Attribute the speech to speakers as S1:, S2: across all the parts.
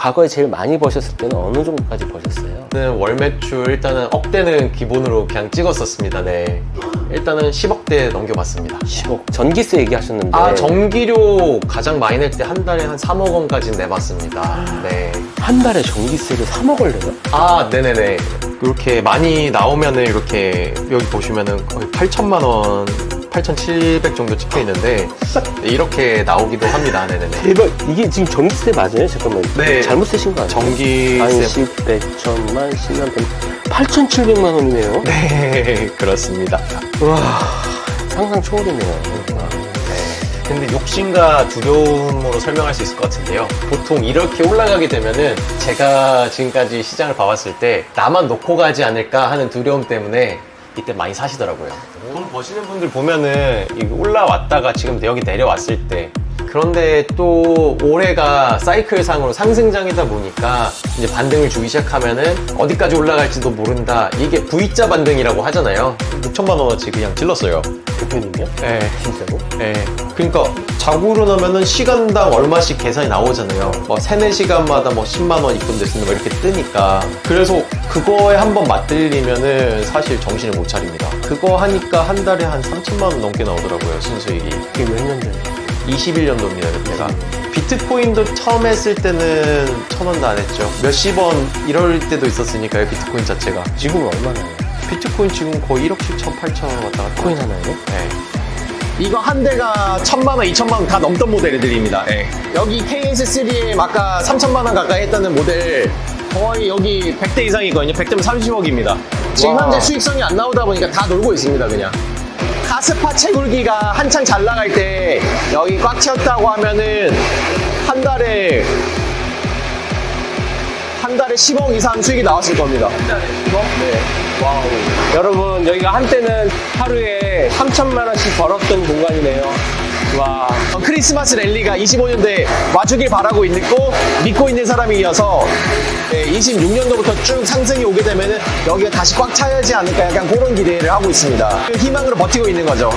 S1: 과거에 제일 많이 버셨을 때는 어느 정도까지 버셨어요?
S2: 월 매출 일단은 억대는 기본으로 그냥 찍었었습니다. 네. 일단은 10억대 넘겨봤습니다.
S1: 10억. 전기세 얘기하셨는데.
S2: 아, 전기료 가장 많이 낼 때 한 달에 한 3억 원까지는 내봤습니다. 네.
S1: 한 달에 전기세를 3억을 내요?
S2: 아, 네네네. 이렇게 많이 나오면은 이렇게 여기 보시면은 거의 8천만 원, 8,700 정도 찍혀 있는데 이렇게 나오기도 합니다. 네네네.
S1: 대박. 이게 지금 전기세 맞아요? 잠깐만.
S2: 네.
S1: 잘못 쓰신 거 아니에요?
S2: 전기세.
S1: 한십, 100, 1000만, 10만, 100, 8,700만 원이네요.
S2: 네, 그렇습니다.
S1: 와, 상상 초월이네요.
S2: 근데 욕심과 두려움으로 설명할 수 있을 것 같은데요. 보통 이렇게 올라가게 되면은 제가 지금까지 시장을 봐왔을 때 나만 놓고 가지 않을까 하는 두려움 때문에 이때 많이 사시더라고요. 돈 버시는 분들 보면은 이거 올라왔다가 지금 여기 내려왔을 때, 그런데 또 올해가 사이클상으로 상승장이다 보니까 이제 반등을 주기 시작하면은 어디까지 올라갈지도 모른다. 이게 V자 반등이라고 하잖아요. 6천만 원어치 그냥 질렀어요.
S1: 대표님이요?
S2: 네.
S1: 진짜로?
S2: 네. 그러니까 자고 일어나면은 시간당 얼마씩 계산이 나오잖아요. 뭐 3, 4시간마다 뭐 10만 원 입금됐습니다. 뭐 이렇게 뜨니까. 그래서 그거에 한번 맞들리면은 사실 정신을 못 차립니다. 그거 하니까 한 달에 한 3천만 원 넘게 나오더라고요, 순수익이.
S1: 그게 몇 년 전이에요?
S2: 21년도입니다, 그때가. 비트코인도 처음 했을 때는 1,000원도 안 했죠. 몇십 원 이럴 때도 있었으니까요, 비트코인 자체가.
S1: 지금은 얼마나요?
S2: 비트코인 지금 거의 1억 7천, 8천 원 왔다 갔다.
S1: 코인 하나요?
S2: 네. 이거 한 대가 1,000만 원, 2천만 원 다 넘던 모델들입니다. 네. 여기 KS3M 아까 3천만 원 가까이 했다는 모델 거의 여기 100대 이상이거든요. 100대면 30억입니다. 지금
S1: 와.
S2: 현재 수익성이 안 나오다 보니까 다 놀고 있습니다, 그냥. 가스파 채굴기가 한창 잘 나갈 때 여기 꽉 채웠다고 하면은 한 달에 10억 이상 수익이 나왔을 겁니다. 한 달에 10억? 네. 와우.
S1: 여러분, 여기가 한때는 하루에 3천만 원씩 벌었던 공간이네요. 와.
S2: 크리스마스 랠리가 25년도에 와주길 바라고 있고 믿고 있는 사람이어서 26년도부터 쭉 상승이 오게 되면은 여기가 다시 꽉 차야지 않을까, 약간 그런 기대를 하고 있습니다. 그 희망으로 버티고 있는 거죠.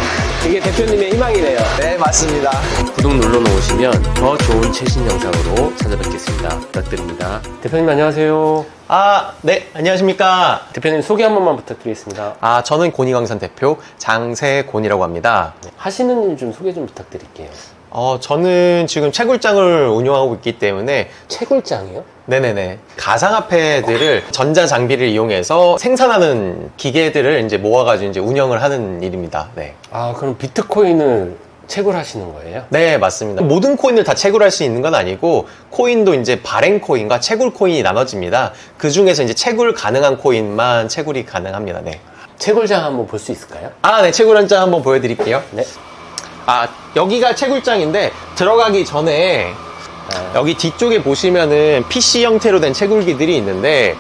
S1: 이게 대표님의 희망이네요.
S2: 네, 맞습니다.
S1: 구독 눌러놓으시면 더 좋은 최신 영상으로 찾아뵙겠습니다. 부탁드립니다. 대표님 안녕하세요.
S2: 아, 네, 안녕하십니까.
S1: 대표님 소개 한 번만 부탁드리겠습니다.
S2: 아, 저는 고니광산 대표 장세곤이라고 합니다.
S1: 하시는 일 좀 소개 좀 부탁드릴게요.
S2: 저는 지금 채굴장을 운영하고 있기 때문에
S1: 채굴장이요?
S2: 네네네. 가상화폐들을 전자장비를 이용해서 생산하는 기계들을 이제 모아가지고 이제 운영을 하는 일입니다. 네.
S1: 아, 그럼 비트코인을 채굴하시는 거예요?
S2: 네, 맞습니다. 모든 코인을 다 채굴할 수 있는 건 아니고, 코인도 이제 발행 코인과 채굴 코인이 나눠집니다. 그 중에서 이제 채굴 가능한 코인만 채굴이 가능합니다. 네.
S1: 채굴장 한번 볼 수 있을까요?
S2: 아, 네. 채굴 한 장 한번 보여드릴게요.
S1: 네.
S2: 아, 여기가 채굴장인데, 들어가기 전에 여기 뒤쪽에 보시면은 PC 형태로 된 채굴기들이 있는데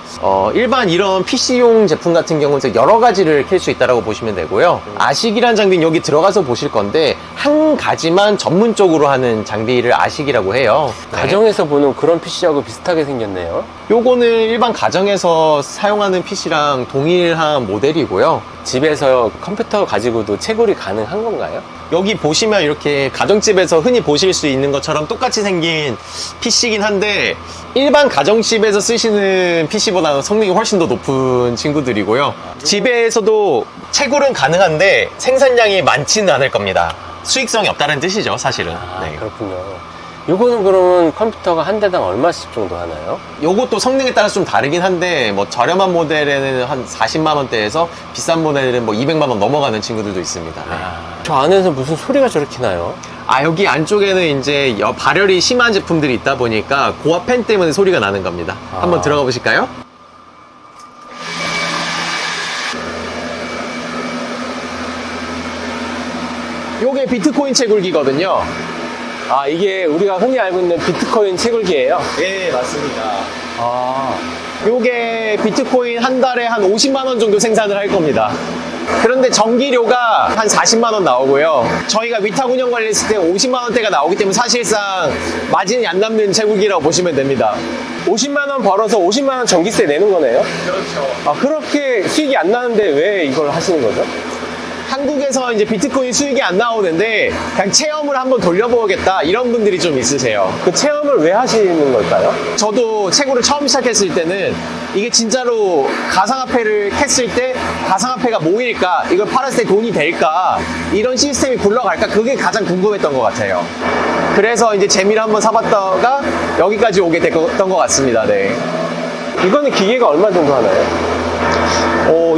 S2: 일반 이런 PC용 제품 같은 경우는 여러 가지를 켤 수 있다고 보시면 되고요. 아식이라는 장비는 여기 들어가서 보실 건데 한 가지만 전문적으로 하는 장비를 아식이라고 해요. 네.
S1: 가정에서 보는 그런 PC하고 비슷하게 생겼네요.
S2: 요거는 일반 가정에서 사용하는 PC랑 동일한 모델이고요.
S1: 집에서 컴퓨터 가지고도 채굴이 가능한 건가요?
S2: 여기 보시면 이렇게 가정집에서 흔히 보실 수 있는 것처럼 똑같이 생긴 PC긴 한데 일반 가정집에서 쓰시는 PC보다는 성능이 훨씬 더 높은 친구들이고요. 집에서도 채굴은 가능한데 생산량이 많지는 않을 겁니다. 수익성이 없다는 뜻이죠, 사실은.
S1: 아, 그렇군요. 요거는 그러면 컴퓨터가 한 대당 얼마씩 정도 하나요?
S2: 요것도 성능에 따라서 좀 다르긴 한데 뭐 저렴한 모델에는 한 40만 원대에서 비싼 모델은 뭐 200만 원 넘어가는 친구들도 있습니다. 네.
S1: 저 안에서 무슨 소리가 저렇게 나요?
S2: 아, 여기 안쪽에는 이제 발열이 심한 제품들이 있다 보니까 고압 팬 때문에 소리가 나는 겁니다. 한번 들어가 보실까요? 요게 비트코인 채굴기거든요.
S1: 아, 이게 우리가 흔히 알고 있는 비트코인 채굴기예요?
S2: 네, 맞습니다.
S1: 아,
S2: 요게 비트코인 한 달에 한 50만 원 정도 생산을 할 겁니다. 그런데 전기료가 한 40만 원 나오고요. 저희가 위탁 운영 관리했을 때 50만 원대가 나오기 때문에 사실상 마진이 안 남는 채굴기라고 보시면 됩니다.
S1: 50만 원 벌어서 50만 원 전기세 내는 거네요?
S2: 그렇죠.
S1: 아, 그렇게 수익이 안 나는데 왜 이걸 하시는 거죠?
S3: 한국에서 이제 비트코인 수익이 안 나오는데 그냥 체험을 한번 돌려보겠다 이런 분들이 좀 있으세요.
S1: 그 체험을 왜 하시는 걸까요?
S3: 저도 채굴을 처음 시작했을 때는 이게 진짜로 가상화폐를 캤을 때 가상화폐가 뭐일까, 이걸 팔았을 때 돈이 될까, 이런 시스템이 굴러갈까, 그게 가장 궁금했던 것 같아요. 그래서 이제 재미를 한번 사봤다가 여기까지 오게 됐던 것 같습니다. 네.
S1: 이거는 기계가 얼마 정도 하나요?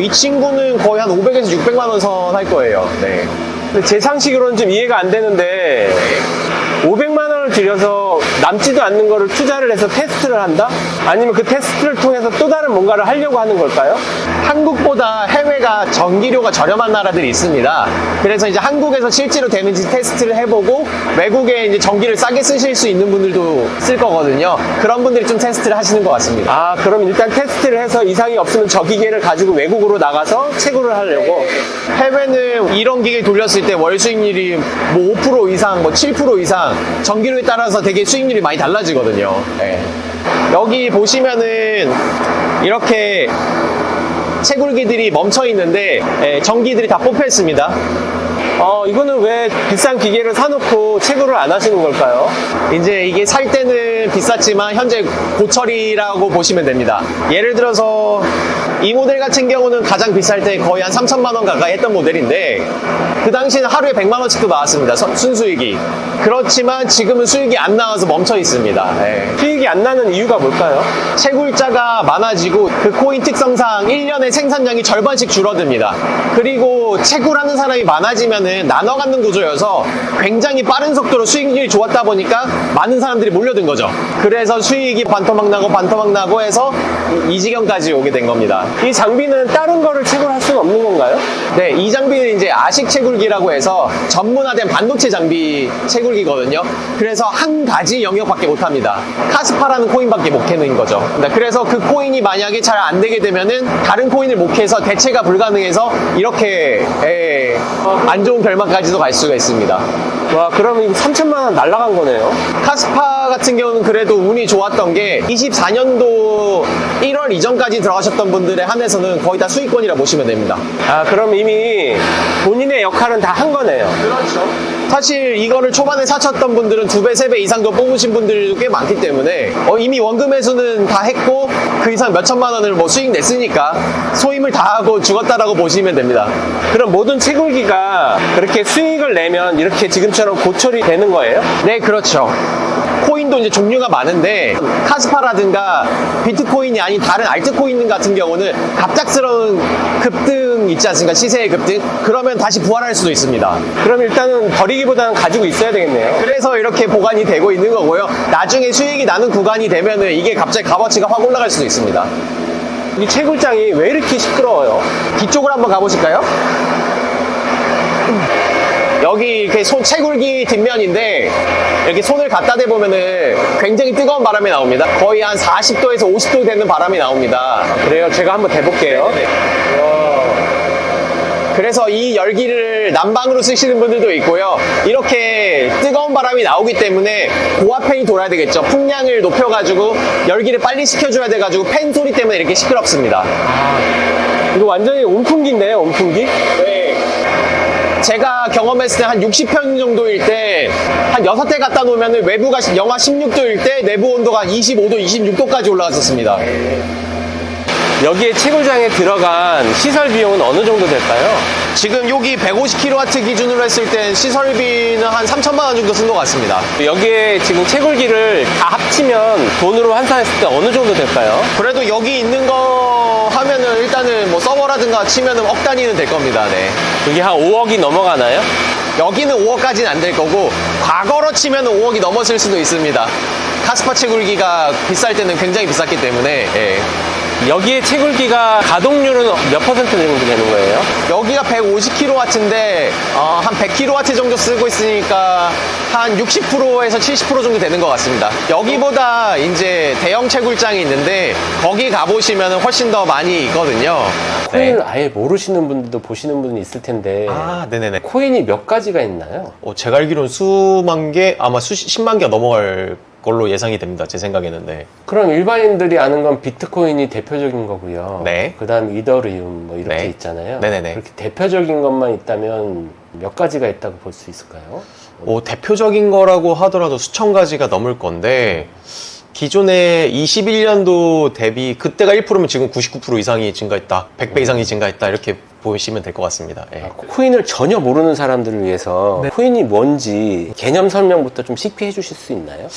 S3: 이 친구는 거의 한 500에서 600만 원 선 할 거예요. 네.
S1: 근데 제 상식으로는 좀 이해가 안 되는데 500만 원을 들여서 남지도 않는 거를 투자를 해서 테스트를 한다? 아니면 그 테스트를 통해서 또 다른 뭔가를 하려고 하는 걸까요?
S3: 한국보다 해외가 전기료가 저렴한 나라들이 있습니다. 그래서 이제 한국에서 실제로 되는지 테스트를 해보고 외국에 이제 전기를 싸게 쓰실 수 있는 분들도 쓸 거거든요. 그런 분들이 좀 테스트를 하시는 것 같습니다.
S1: 아, 그럼 일단 테스트를 해서 이상이 없으면 저 기계를 가지고 외국으로 나가서 채굴을 하려고?
S3: 해외는 이런 기계 돌렸을 때 월 수익률이 뭐 5% 이상, 뭐 7% 이상 전기료에 따라서 되게 수익률이 많이 달라지거든요. 네. 여기 보시면은 이렇게 채굴기들이 멈춰 있는데 전기들이 다 뽑혀 있습니다.
S1: 이거는 왜 비싼 기계를 사놓고 채굴을 안 하시는 걸까요?
S3: 이제 이게 살 때는 비쌌지만 현재 고철이라고 보시면 됩니다. 예를 들어서 이 모델 같은 경우는 가장 비쌀 때 거의 한 3천만 원 가까이 했던 모델인데 그 당시에는 하루에 100만 원씩도 나왔습니다. 순수익이. 그렇지만 지금은 수익이 안 나와서 멈춰 있습니다. 네.
S1: 수익이 안 나는 이유가 뭘까요?
S3: 채굴자가 많아지고 그 코인 특성상 1년에 생산량이 절반씩 줄어듭니다. 그리고 채굴하는 사람이 많아지면은 나눠 갖는 구조여서 굉장히 빠른 속도로 수익률이 좋았다 보니까 많은 사람들이 몰려든 거죠. 그래서 수익이 반토막 나고 해서 이 지경까지 오게 된 겁니다.
S1: 이 장비는 다른 거를 채굴할 수는 없는 건가요?
S3: 네, 이 장비는 이제 아식 채굴기라고 해서 전문화된 반도체 장비 채굴기거든요. 그래서 한 가지 영역밖에 못 합니다. 카스파라는 코인밖에 못 캐는 거죠. 그래서 그 코인이 만약에 잘 안 되게 되면은 다른 코인을 못 캐서 대체가 불가능해서 이렇게 안 좋은 결말까지도 갈 수가 있습니다.
S1: 와, 그러면 이거 3천만 원 날라간 거네요.
S3: 카스파 같은 경우는 그래도 운이 좋았던 게 24년도 1월 이전까지 들어가셨던 분들에 한해서는 거의 다 수익권이라 보시면 됩니다.
S1: 아, 그럼 이미 본인의 역할은 다 한 거네요.
S3: 그렇죠. 사실 이거를 초반에 사셨던 분들은 2배, 3배 이상도 뽑으신 분들도 꽤 많기 때문에 이미 원금 회수는 다 했고 그 이상 몇 천만 원을 뭐 수익 냈으니까 소임을 다 하고 죽었다라고 보시면 됩니다.
S1: 그럼 모든 채굴기가 그렇게 수익을 내면 이렇게 지금처럼 고철이 되는 거예요?
S3: 네, 그렇죠. 코인도 이제 종류가 많은데 카스파라든가 비트코인이 아닌 다른 알트코인 같은 경우는 갑작스러운 급등 있지 않습니까? 시세의 급등. 그러면 다시 부활할 수도 있습니다.
S1: 그럼 일단은 버리기보다는 가지고 있어야 되겠네요.
S3: 그래서 이렇게 보관이 되고 있는 거고요. 나중에 수익이 나는 구간이 되면은 이게 갑자기 값어치가 확 올라갈 수도 있습니다.
S1: 이 채굴장이 왜 이렇게 시끄러워요?
S3: 뒤쪽으로 한번 가보실까요? 여기 이렇게 채굴기 뒷면인데 이렇게 손을 갖다 대보면은 굉장히 뜨거운 바람이 나옵니다. 거의 한 40도에서 50도 되는 바람이 나옵니다.
S1: 그래요? 제가 한번 대볼게요.
S3: 네네. 그래서 이 열기를 난방으로 쓰시는 분들도 있고요. 이렇게 뜨거운 바람이 나오기 때문에 고압팬이 돌아야 되겠죠. 풍량을 높여가지고 열기를 빨리 식혀줘야 돼가지고 팬 소리 때문에 이렇게 시끄럽습니다.
S1: 이거 완전히 온풍기인데요, 온풍기?
S3: 네. 제가 경험했을 때 한 60평 정도일 때 한 6대 갖다 놓으면 외부가 영하 16도일 때 내부 온도가 25도, 26도까지 올라갔었습니다.
S1: 여기에 채굴장에 들어간 시설 비용은 어느 정도 될까요?
S3: 지금 여기 150kW 기준으로 했을 때 시설비는 한 3천만 원 정도 쓴 것 같습니다.
S1: 여기에 지금 채굴기를 다 합치면 돈으로 환산했을 때 어느 정도 될까요?
S3: 그래도 여기 있는 거 하면은 일단은 뭐 서버라든가 치면은 억 단위는 될 겁니다. 네.
S1: 그게 한 5억이 넘어가나요?
S3: 여기는 5억까지는 안 될 거고 과거로 치면은 5억이 넘었을 수도 있습니다. 카스파 채굴기가 비쌀 때는 굉장히 비쌌기 때문에. 예.
S1: 여기에 채굴기가 가동률은 몇 퍼센트 정도 되는 거예요?
S3: 여기가 150kW인데 한 100kW 정도 쓰고 있으니까 한 60%에서 70% 정도 되는 것 같습니다. 여기보다 이제 대형 채굴장이 있는데 거기 가보시면 훨씬 더 많이 있거든요.
S1: 코인을 아예 모르시는 분들도 보시는 분이 있을 텐데
S2: 네네네.
S1: 코인이 몇 가지가 있나요?
S2: 제가 알기로는 수만 개, 아마 10만 개가 넘어갈 걸로 예상이 됩니다. 제 생각에는. 네.
S1: 그럼 일반인들이 아는 건 비트코인이 대표적인 거고요.
S2: 네.
S1: 그 다음 이더리움 뭐 이렇게
S2: 네.
S1: 있잖아요.
S2: 네네네.
S1: 그렇게 대표적인 것만 있다면 몇 가지가 있다고 볼 수 있을까요?
S2: 대표적인 거라고 하더라도 수천 가지가 넘을 건데, 기존에 21년도 대비 그때가 1%면 지금 99% 이상이 증가했다. 100배 이상이 증가했다. 이렇게 보시면 될 것 같습니다. 예.
S1: 코인을 전혀 모르는 사람들을 위해서 코인이 뭔지 개념 설명부터 좀 쉽게 해주실 수 있나요?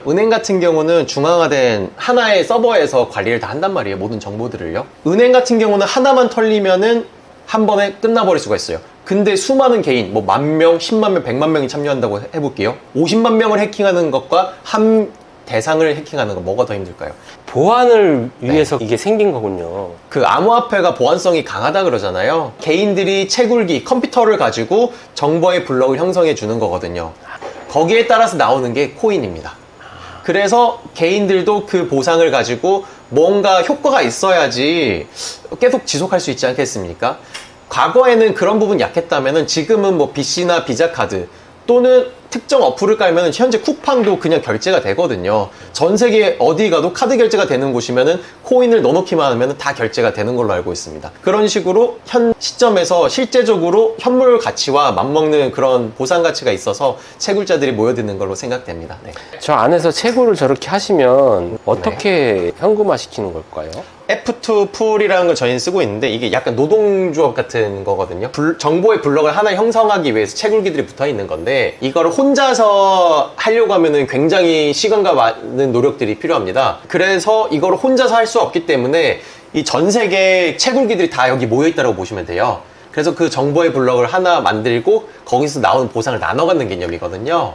S2: 은행 같은 경우는 중앙화된 하나의 서버에서 관리를 다 한단 말이에요. 모든 정보들을요. 은행 같은 경우는 하나만 털리면은 한 번에 끝나버릴 수가 있어요. 근데 수많은 개인, 뭐 10,000명, 100,000명, 100만 명이 참여한다고 해볼게요. 50만 명을 해킹하는 것과 한 대상을 해킹하는 거 뭐가 더 힘들까요?
S1: 보안을 위해서 이게 생긴 거군요.
S2: 그 암호화폐가 보안성이 강하다 그러잖아요. 개인들이 채굴기, 컴퓨터를 가지고 정보의 블록을 형성해 주는 거거든요. 거기에 따라서 나오는 게 코인입니다. 그래서 개인들도 그 보상을 가지고 뭔가 효과가 있어야지 계속 지속할 수 있지 않겠습니까? 과거에는 그런 부분 약했다면은 지금은 뭐 BC나 비자 카드 또는 특정 어플을 깔면 현재 쿠팡도 그냥 결제가 되거든요. 전 세계 어디 가도 카드 결제가 되는 곳이면은 코인을 넣어놓기만 하면 다 결제가 되는 걸로 알고 있습니다. 그런 식으로 현 시점에서 실제적으로 현물 가치와 맞먹는 그런 보상 가치가 있어서 채굴자들이 모여드는 걸로 생각됩니다. 네.
S1: 저 안에서 채굴을 저렇게 하시면 어떻게 현금화 시키는 걸까요?
S2: F2 풀이라는 걸 저희는 쓰고 있는데 이게 약간 노동조합 같은 거거든요. 정보의 블록을 하나 형성하기 위해서 채굴기들이 붙어 있는 건데 이거를 혼자서 하려고 하면은 굉장히 시간과 많은 노력들이 필요합니다. 그래서 이거를 혼자서 할 수 없기 때문에 이 전 세계 채굴기들이 다 여기 모여 있다고 보시면 돼요. 그래서 그 정보의 블록을 하나 만들고 거기서 나오는 보상을 나눠 갖는 개념이거든요.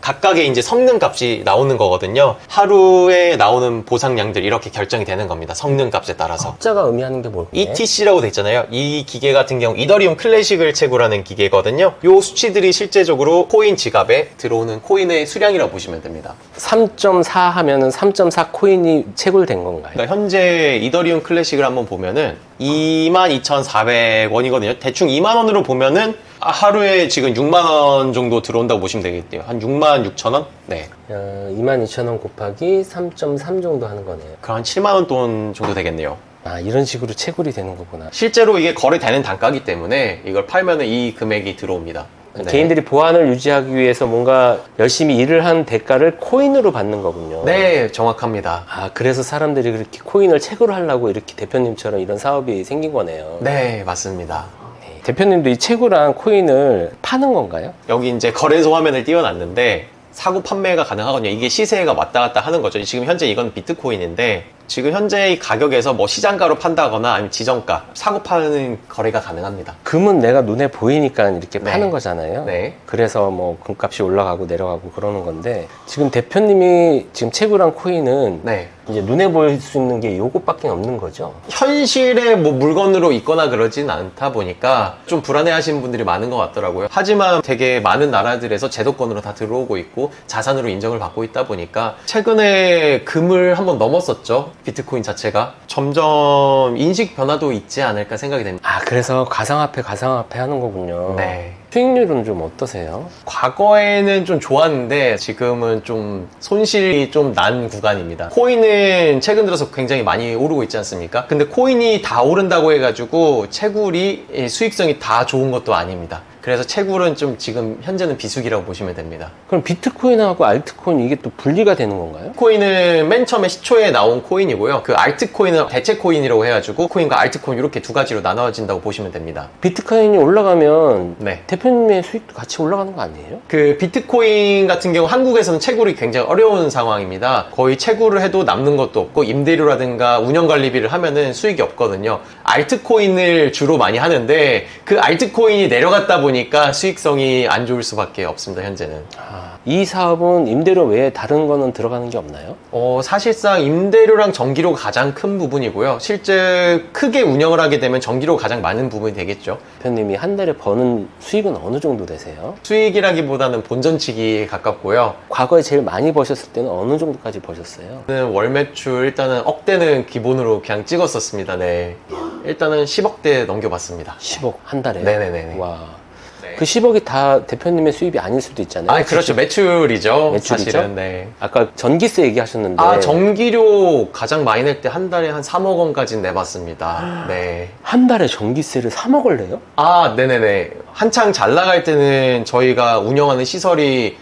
S2: 각각의 이제 성능 값이 나오는 거거든요. 하루에 나오는 보상량들 이렇게 결정이 되는 겁니다. 성능 값에 따라서.
S1: 숫자가 의미하는 게 뭘까요?
S2: ETC라고 돼 있잖아요. 이 기계 같은 경우 이더리움 클래식을 채굴하는 기계거든요. 요 수치들이 실제적으로 코인 지갑에 들어오는 코인의 수량이라고 보시면 됩니다.
S1: 3.4 하면은 3.4 코인이 채굴된 건가요?
S2: 그러니까 현재 이더리움 클래식을 한번 보면은 22,400원이거든요. 대충 2만 원으로 보면은 하루에 지금 6만 원 정도 들어온다고 보시면 되겠대요. 한 6만 6천 원? 네.
S1: 22,000원 곱하기 3.3 정도 하는 거네요.
S2: 그럼 한 7만 원 돈 정도 되겠네요.
S1: 아, 이런 식으로 채굴이 되는 거구나.
S2: 실제로 이게 거래되는 단가이기 때문에 이걸 팔면은 이 금액이 들어옵니다. 네.
S1: 개인들이 보안을 유지하기 위해서 뭔가 열심히 일을 한 대가를 코인으로 받는 거군요.
S2: 네, 정확합니다.
S1: 아, 그래서 사람들이 그렇게 코인을 채굴하려고 이렇게 대표님처럼 이런 사업이 생긴 거네요.
S2: 네, 맞습니다.
S1: 네. 대표님도 이 채굴한 코인을 파는 건가요?
S2: 여기 이제 거래소 화면을 띄워놨는데 사고 판매가 가능하거든요. 이게 시세가 왔다 갔다 하는 거죠. 지금 현재 이건 비트코인인데 지금 현재 이 가격에서 뭐 시장가로 판다거나 아니면 지정가 사고 파는 거래가 가능합니다.
S1: 금은 내가 눈에 보이니까 이렇게
S2: 네.
S1: 파는 거잖아요.
S2: 네.
S1: 그래서 뭐 금값이 올라가고 내려가고 그러는 건데 지금 대표님이 지금 채굴한 코인은
S2: 네.
S1: 이제 눈에 보일 수 있는 게 요것밖에 없는 거죠.
S2: 현실에 뭐 물건으로 있거나 그러진 않다 보니까 좀 불안해 하시는 분들이 많은 것 같더라고요. 하지만 되게 많은 나라들에서 제도권으로 다 들어오고 있고 자산으로 인정을 받고 있다 보니까 최근에 금을 한번 넘었었죠. 비트코인 자체가 점점 인식 변화도 있지 않을까 생각이 됩니다.
S1: 아, 그래서 가상화폐 하는 거군요.
S2: 네.
S1: 수익률은 좀 어떠세요?
S2: 과거에는 좀 좋았는데 지금은 좀 손실이 좀 난 구간입니다. 코인은 최근 들어서 굉장히 많이 오르고 있지 않습니까? 근데 코인이 다 오른다고 해가지고 채굴이 수익성이 다 좋은 것도 아닙니다. 그래서 채굴은 좀 지금 현재는 비수기라고 보시면 됩니다.
S1: 그럼 비트코인하고 알트코인 이게 또 분리가 되는 건가요?
S2: 코인은 맨 처음에 시초에 나온 코인이고요. 그 알트코인은 대체 코인이라고 해가지고 코인과 알트코인 이렇게 두 가지로 나눠진다고 보시면 됩니다.
S1: 비트코인이 올라가면
S2: 네.
S1: 대표님의 수익도 같이 올라가는 거 아니에요?
S2: 그 비트코인 같은 경우 한국에서는 채굴이 굉장히 어려운 상황입니다. 거의 채굴을 해도 남는 것도 없고 임대료라든가 운영관리비를 하면은 수익이 없거든요. 알트코인을 주로 많이 하는데 그 알트코인이 내려갔다 보니까 수익성이 안 좋을 수밖에 없습니다. 현재는.
S1: 이 사업은 임대료 외에 다른 거는 들어가는 게 없나요?
S2: 사실상 임대료랑 전기료가 가장 큰 부분이고요. 실제 크게 운영을 하게 되면 전기료가 가장 많은 부분이 되겠죠.
S1: 대표님이 한 달에 버는 수익은 어느 정도 되세요?
S2: 수익이라기보다는 본전치기에 가깝고요.
S1: 과거에 제일 많이 버셨을 때는 어느 정도까지 버셨어요?
S2: 월 매출 일단은 억대는 기본으로 그냥 찍었었습니다. 네. 일단은 10억대 넘겨봤습니다.
S1: 10억 한 달에?
S2: 네네네.
S1: 와. 그 10억이 다 대표님의 수입이 아닐 수도 있잖아요.
S2: 아, 그렇죠. 매출이죠.
S1: 매출이죠?
S2: 사실은. 네.
S1: 아까 전기세 얘기하셨는데.
S2: 아, 전기료 가장 많이 낼 때 한 달에 한 3억 원까지는 내봤습니다. 네.
S1: 한 달에 전기세를 3억을 내요?
S2: 아, 네네네. 한창 잘 나갈 때는 저희가 운영하는 시설이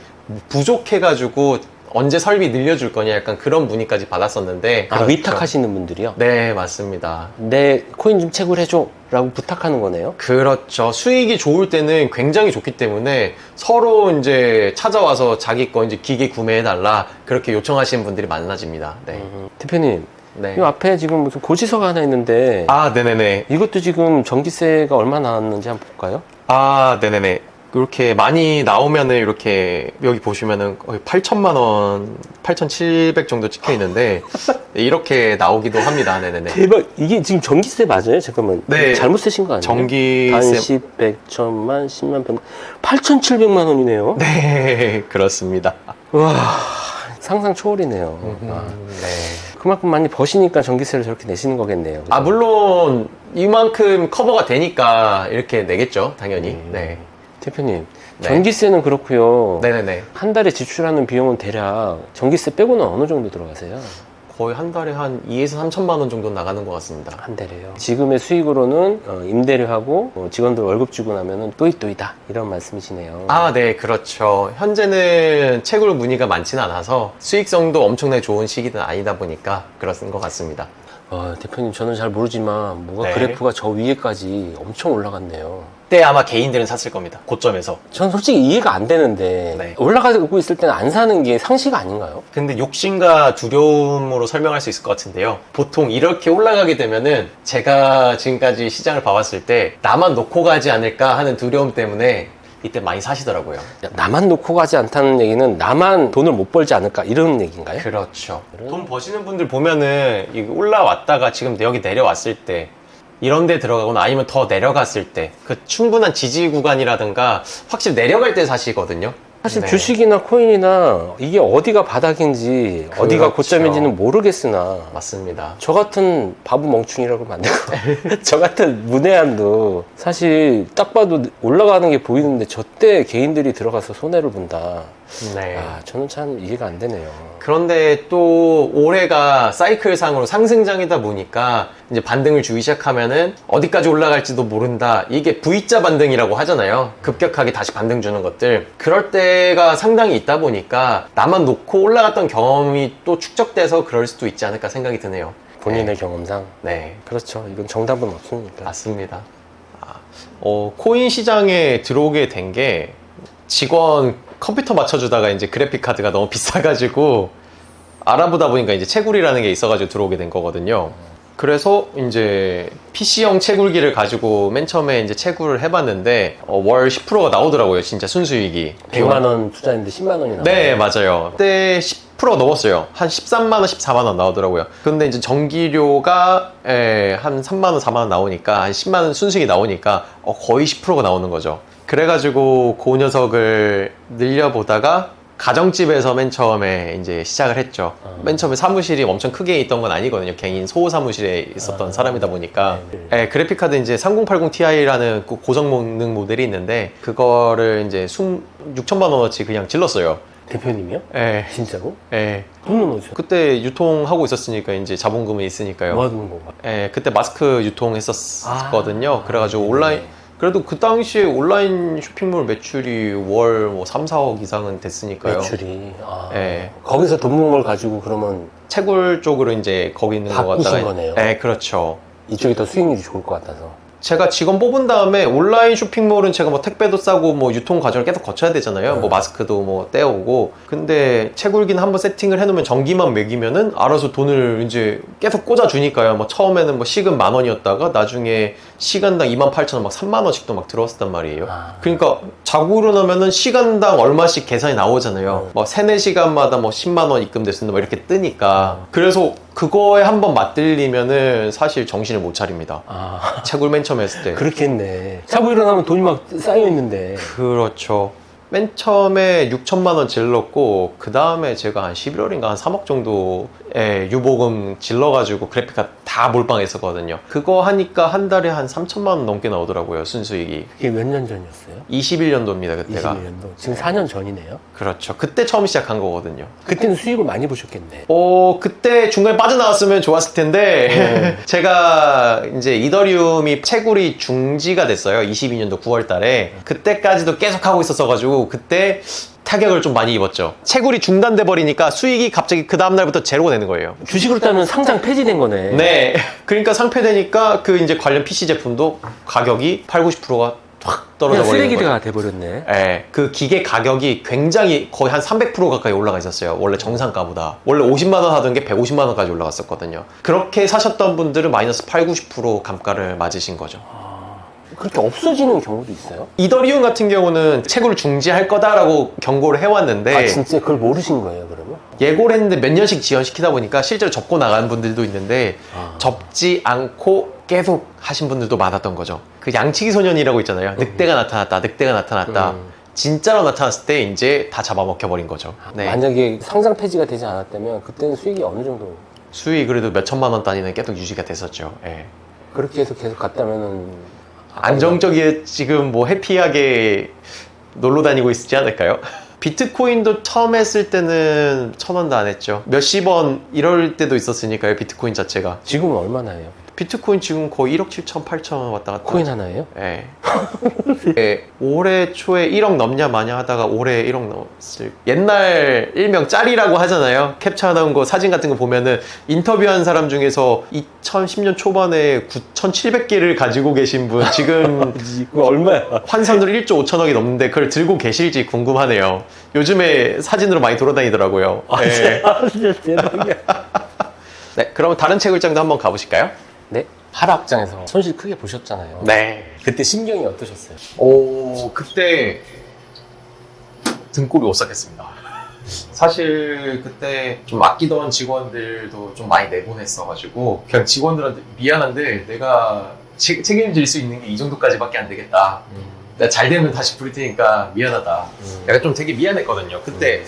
S2: 부족해가지고 언제 설비 늘려줄 거냐 약간 그런 문의까지 받았었는데.
S1: 아,
S2: 그렇죠.
S1: 위탁하시는 분들이요?
S2: 네, 맞습니다.
S1: 내 코인 좀 채굴해줘 라고 부탁하는 거네요?
S2: 그렇죠. 수익이 좋을 때는 굉장히 좋기 때문에 서로 이제 찾아와서 자기 거 이제 기계 구매해달라 그렇게 요청하시는 분들이 많아집니다. 네.
S1: 대표님,
S2: 네.
S1: 이 앞에 지금 무슨 고지서가 하나 있는데
S2: 아, 네네네.
S1: 이것도 지금 전기세가 얼마 나왔는지 한번 볼까요?
S2: 아, 네네네. 이렇게 많이 나오면은 이렇게 여기 보시면은 거의 8천만 원, 8,700 정도 찍혀 있는데 이렇게 나오기도 합니다. 네네네.
S1: 대박! 이게 지금 전기세 맞아요? 잠깐만.
S2: 네.
S1: 잘못 쓰신 거 아니에요?
S2: 전기세.
S1: 단십, 백, 천만, 10만, 100만. 8,700만 원이네요?
S2: 네, 그렇습니다.
S1: 와, 상상 초월이네요. 와.
S2: 네.
S1: 그만큼 많이 버시니까 전기세를 저렇게 내시는 거겠네요.
S2: 아, 물론 이만큼 커버가 되니까 이렇게 내겠죠. 당연히. 네.
S1: 대표님,
S2: 네.
S1: 전기세는 그렇고요.
S2: 네네네.
S1: 한 달에 지출하는 비용은 대략 전기세 빼고는 어느 정도 들어가세요?
S2: 거의 한 달에 한 2에서 3천만 원 정도 나가는 것 같습니다.
S1: 한 달에요. 지금의 수익으로는 임대료하고 직원들 월급 주고 나면은 또이또이다 이런 말씀이시네요.
S2: 아, 네, 그렇죠. 현재는 채굴 문의가 많지는 않아서 수익성도 엄청나게 좋은 시기는 아니다 보니까 그런 것 같습니다.
S1: 대표님 저는 잘 모르지만 뭐가
S2: 네.
S1: 그래프가 저 위에까지 엄청 올라갔네요.
S2: 그때 아마 개인들은 샀을 겁니다. 고점에서.
S1: 전 솔직히 이해가 안 되는데
S2: 네.
S1: 올라가고 있을 때는 안 사는 게 상식 아닌가요?
S2: 근데 욕심과 두려움으로 설명할 수 있을 것 같은데요. 보통 이렇게 올라가게 되면은 제가 지금까지 시장을 봐왔을 때 나만 놓고 가지 않을까 하는 두려움 때문에 이때 많이 사시더라고요.
S1: 나만 놓고 가지 않다는 얘기는 나만 돈을 못 벌지 않을까 이런 얘기인가요?
S2: 그렇죠. 돈 버시는 분들 보면은 이거 올라왔다가 지금 여기 내려왔을 때 이런 데 들어가거나 아니면 더 내려갔을 때 그 충분한 지지 구간이라든가 확실히 내려갈 때 사시거든요.
S1: 사실
S2: 네.
S1: 주식이나 코인이나 이게 어디가 바닥인지 어디가
S2: 그렇죠.
S1: 고점인지는 모르겠으나
S2: 맞습니다.
S1: 저 같은 바보 멍충이라고 만들고 저 같은 문외한도 사실 딱 봐도 올라가는 게 보이는데 저때 개인들이 들어가서 손해를 본다.
S2: 네.
S1: 저는 참 이해가 안 되네요.
S2: 그런데 또 올해가 사이클상으로 상승장이다 보니까 이제 반등을 주기 시작하면은 어디까지 올라갈지도 모른다. 이게 V자 반등이라고 하잖아요. 급격하게 다시 반등 주는 것들. 그럴 때가 상당히 있다 보니까 나만 놓고 올라갔던 경험이 또 축적돼서 그럴 수도 있지 않을까 생각이 드네요.
S1: 본인의 경험상.
S2: 네.
S1: 그렇죠. 이건 정답은 없으니까.
S2: 맞습니다. 코인 시장에 들어오게 된 게 직원 컴퓨터 맞춰주다가 이제 그래픽 카드가 너무 비싸가지고 알아보다 보니까 이제 채굴이라는 게 있어가지고 들어오게 된 거거든요. 그래서 이제 PC형 채굴기를 가지고 맨 처음에 이제 채굴을 해봤는데 월 10%가 나오더라고요. 진짜 순수익이.
S1: 100만 원 투자했는데 10만 원이 나와요.
S2: 네, 맞아요. 그때 10% 넘었어요. 한 13만 원, 14만 원 나오더라고요. 근데 이제 전기료가 한 3만 원, 4만 원 나오니까 한 10만 원 순수익이 나오니까 거의 10%가 나오는 거죠. 그래가지고 그 녀석을 늘려보다가 가정집에서 맨 처음에 이제 시작을 했죠. 맨 처음에 사무실이 엄청 크게 있던 건 아니거든요. 개인 소호 사무실에 있었던 사람이다 보니까.
S1: 네.
S2: 그래픽카드 이제 3080 Ti라는 고성능 모델이 있는데 그거를 이제 6천만 원어치 그냥 질렀어요.
S1: 대표님이요?
S2: 예.
S1: 진짜로?
S2: 예.
S1: 돈은 어디서?
S2: 그때 유통하고 있었으니까 이제 자본금이 있으니까요.
S1: 뭐 하는 건가?
S2: 예, 그때 마스크 유통했었거든요. 그래가지고
S1: 네네.
S2: 온라인, 그래도 그 당시에 온라인 쇼핑몰 매출이 월 뭐 3, 4억 이상은 됐으니까요.
S1: 매출이.
S2: 예.
S1: 거기서 돈 모은 걸 가지고 그러면
S2: 채굴 쪽으로 이제 거기 있는 거
S1: 바꾸신
S2: 갖다가.
S1: 거네요.
S2: 예, 그렇죠.
S1: 이쪽이 더 수익률이 좋을 것 같아서.
S2: 제가 직원 뽑은 다음에 온라인 쇼핑몰은 제가 뭐 택배도 싸고 뭐 유통 과정을 계속 거쳐야 되잖아요. 뭐 마스크도 뭐 떼오고. 근데 채굴기는 한번 세팅을 해놓으면 전기만 매기면은 알아서 돈을 이제 계속 꽂아주니까요. 뭐 처음에는 뭐 시급 10,000원이었다가 나중에 시간당 28,000원 막 3만원씩도 막 들어왔단 말이에요. 그러니까 자고 일어나면은 시간당 얼마씩 계산이 나오잖아요. 뭐 3, 4시간마다 뭐 10만원 입금됐습니다. 뭐 이렇게 뜨니까. 그래서 그거에 한번 맞들리면은 사실 정신을 못 차립니다. 채굴 맨 처음 했을 때.
S1: 그렇겠네. 자고 일어나면 돈이 막 쌓여있는데.
S2: 그렇죠. 맨 처음에 6천만 원 질렀고 그 다음에 제가 한 11월인가 한 3억 정도의 유보금 질러가지고 그래픽카드 다 다 몰빵했었거든요. 그거 하니까 한 달에 한 3천만 원 넘게 나오더라고요, 순수익이.
S1: 이게 몇 년 전이었어요?
S2: 21년도입니다, 그때가.
S1: 21년도. 지금 4년 전이네요.
S2: 그렇죠. 그때 처음 시작한 거거든요.
S1: 그때는 수익을 많이 보셨겠네.
S2: 그때 중간에 빠져나왔으면 좋았을 텐데, 제가 이제 이더리움이 채굴이 중지가 됐어요. 22년도 9월 달에. 그때까지도 계속 하고 있었어가지고, 그때 타격을 좀 많이 입었죠. 채굴이 중단돼 버리니까 수익이 갑자기 그 다음날부터 제로가 되는 거예요.
S1: 주식으로 따면 상장 폐지된 거네.
S2: 네. 그러니까 상폐되니까 그 이제 관련 PC 제품도 가격이 80~90%가 확 떨어져
S1: 그냥
S2: 버리는 거예요.
S1: 쓰레기가 돼버렸네.
S2: 네, 그 기계 가격이 굉장히 거의 한 300% 가까이 올라가 있었어요. 원래 정상가보다. 원래 50만 원 하던 게 150만 원까지 올라갔었거든요. 그렇게 사셨던 분들은 마이너스 80~90% 감가를 맞으신 거죠.
S1: 그렇게 없어지는 경우도 있어요?
S2: 이더리움 같은 경우는 채굴을 중지할 거다라고 경고를 해왔는데
S1: 아, 진짜 그걸 모르신 거예요, 그러면?
S2: 예고를 했는데 몇 년씩 지연시키다 보니까 실제로 접고 나간 분들도 있는데 접지 않고 계속 하신 분들도 많았던 거죠. 그 양치기 소년이라고 있잖아요. 늑대가 나타났다, 늑대가 나타났다. 진짜로 나타났을 때 이제 다 잡아먹혀 버린 거죠. 네.
S1: 만약에 상장 폐지가 되지 않았다면 그때는 수익이 어느 정도?
S2: 수익 그래도 몇 천만 원 단위는 계속 유지가 됐었죠. 예.
S1: 그렇게 해서 계속 갔다면은
S2: 안정적이게 지금 뭐 해피하게 놀러 다니고 있지 않을까요? 비트코인도 처음 했을 때는 1,000원도 안 했죠. 몇십 원 이럴 때도 있었으니까요, 비트코인 자체가.
S1: 지금은 얼마나 해요?
S2: 비트코인 지금 거의 1억 7천, 8천 왔다 갔다.
S1: 코인 하나예요?
S2: 예. 예. 올해 초에 1억 넘냐 마냐 하다가 올해 1억 넘었을. 옛날 일명 짤이라고 하잖아요. 캡처 나온 거 사진 같은 거 보면은 인터뷰한 사람 중에서 2010년 초반에 9,700개를 가지고 계신 분 지금
S1: 그거 얼마야?
S2: 환산으로 1조 5천억이 넘는데 그걸 들고 계실지 궁금하네요. 요즘에 사진으로 많이 돌아다니더라고요. 예.
S1: 진짜 대박이야.
S2: 네, 그럼 다른 채굴장도 한번 가보실까요?
S1: 네? 하락장에서 손실 크게 보셨잖아요.
S2: 네.
S1: 그때 심경이 어떠셨어요?
S2: 그때 등골이 오싹했습니다. 사실 그때 좀 아끼던 직원들도 좀 많이 내보냈어가지고 그냥 직원들한테 미안한데 내가 책임질 수 있는 게 이 정도까지밖에 안 되겠다. 내가 잘 되면 다시 부릴 테니까 미안하다. 약간 좀 되게 미안했거든요. 그때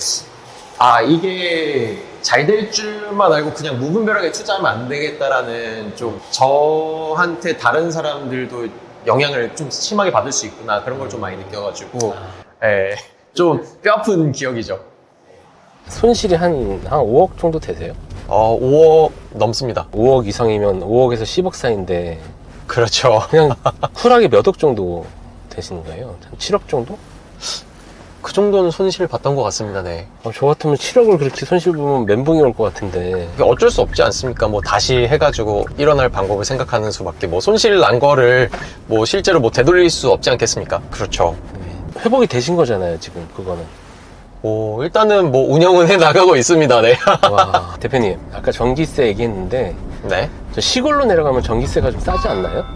S2: 이게 잘 될 줄만 알고 그냥 무분별하게 투자하면 안 되겠다라는 좀 저한테 다른 사람들도 영향을 좀 심하게 받을 수 있구나 그런 걸 좀 많이 느껴가지고 좀 뼈아픈 기억이죠.
S1: 손실이 한 5억 정도 되세요?
S2: 5억 넘습니다.
S1: 5억 이상이면 5억에서 10억 사이인데
S2: 그렇죠.
S1: 그냥 쿨하게 몇 억 정도 되시는 거예요? 한 7억 정도?
S2: 그 정도는 손실 봤던 것 같습니다. 네.
S1: 저 같으면 7억을 그렇게 손실 보면 멘붕이 올 것 같은데.
S2: 그게 어쩔 수 없지 않습니까? 뭐 다시 해가지고 일어날 방법을 생각하는 수밖에 뭐 손실 난 거를 뭐 실제로 뭐 되돌릴 수 없지 않겠습니까? 그렇죠.
S1: 회복이 되신 거잖아요, 지금 그거는.
S2: 일단은 뭐 운영은 해 나가고 있습니다. 네.
S1: 와, 대표님, 아까 전기세 얘기했는데
S2: 네.
S1: 저 시골로 내려가면 전기세가 좀 싸지 않나요?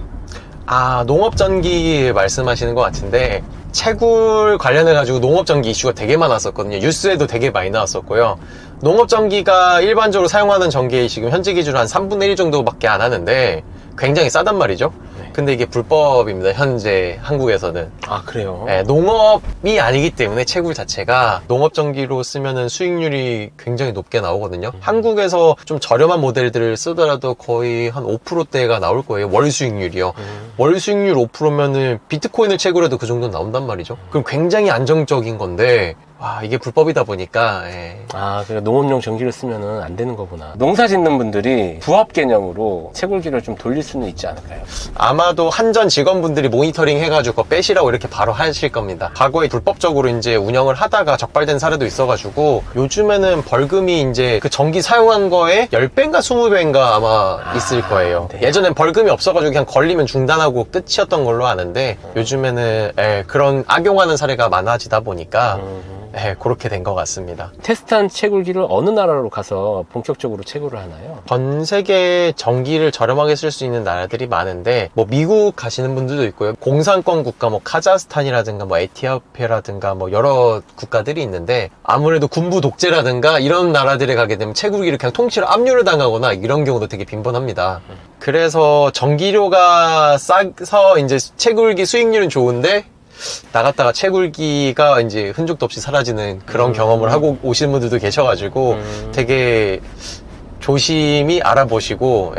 S2: 농업전기 말씀하시는 것 같은데 채굴 관련해가지고 농업전기 이슈가 되게 많았었거든요. 뉴스에도 되게 많이 나왔었고요. 농업전기가 일반적으로 사용하는 전기의 지금 현재 기준으로 한 3분의 1 정도밖에 안 하는데 굉장히 싸단 말이죠. 근데 이게 불법입니다. 현재 한국에서는.
S1: 아, 그래요?
S2: 네, 농업이 아니기 때문에 채굴 자체가 농업전기로 쓰면은 수익률이 굉장히 높게 나오거든요. 한국에서 좀 저렴한 모델들을 쓰더라도 거의 한 5%대가 나올 거예요. 월 수익률이요. 월 수익률 5%면은 비트코인을 채굴해도 그 정도 나온단 말이죠. 그럼 굉장히 안정적인 건데 이게 불법이다 보니까
S1: 그래 농업용 전기를 쓰면은 안 되는 거구나. 농사 짓는 분들이 부합 개념으로 채굴기를 좀 돌릴 수는 있지 않을까요?
S2: 아마도 한전 직원분들이 모니터링 해가지고 빼시라고 이렇게 바로 하실 겁니다. 과거에 불법적으로 이제 운영을 하다가 적발된 사례도 있어가지고 요즘에는 벌금이 이제 그 전기 사용한 거에 10배인가 20배인가 아마 있을 거예요.
S1: 네.
S2: 예전엔 벌금이 없어가지고 그냥 걸리면 중단하고 끝이었던 걸로 아는데 요즘에는 그런 악용하는 사례가 많아지다 보니까 그렇게 된 것 같습니다.
S1: 테스트한 채굴기를 어느 나라로 가서 본격적으로 채굴을 하나요?
S2: 전 세계 전기를 저렴하게 쓸 수 있는 나라들이 많은데 뭐 미국 가시는 분들도 있고요. 공산권 국가 뭐 카자흐스탄이라든가 뭐 에티오피아라든가 뭐 여러 국가들이 있는데 아무래도 군부 독재라든가 이런 나라들에 가게 되면 채굴기를 그냥 통째로 압류를 당하거나 이런 경우도 되게 빈번합니다. 그래서 전기료가 싸서 이제 채굴기 수익률은 좋은데 나갔다가 채굴기가 이제 흔적도 없이 사라지는 그런 경험을 하고 오시는 분들도 계셔가지고 되게 조심히 알아보시고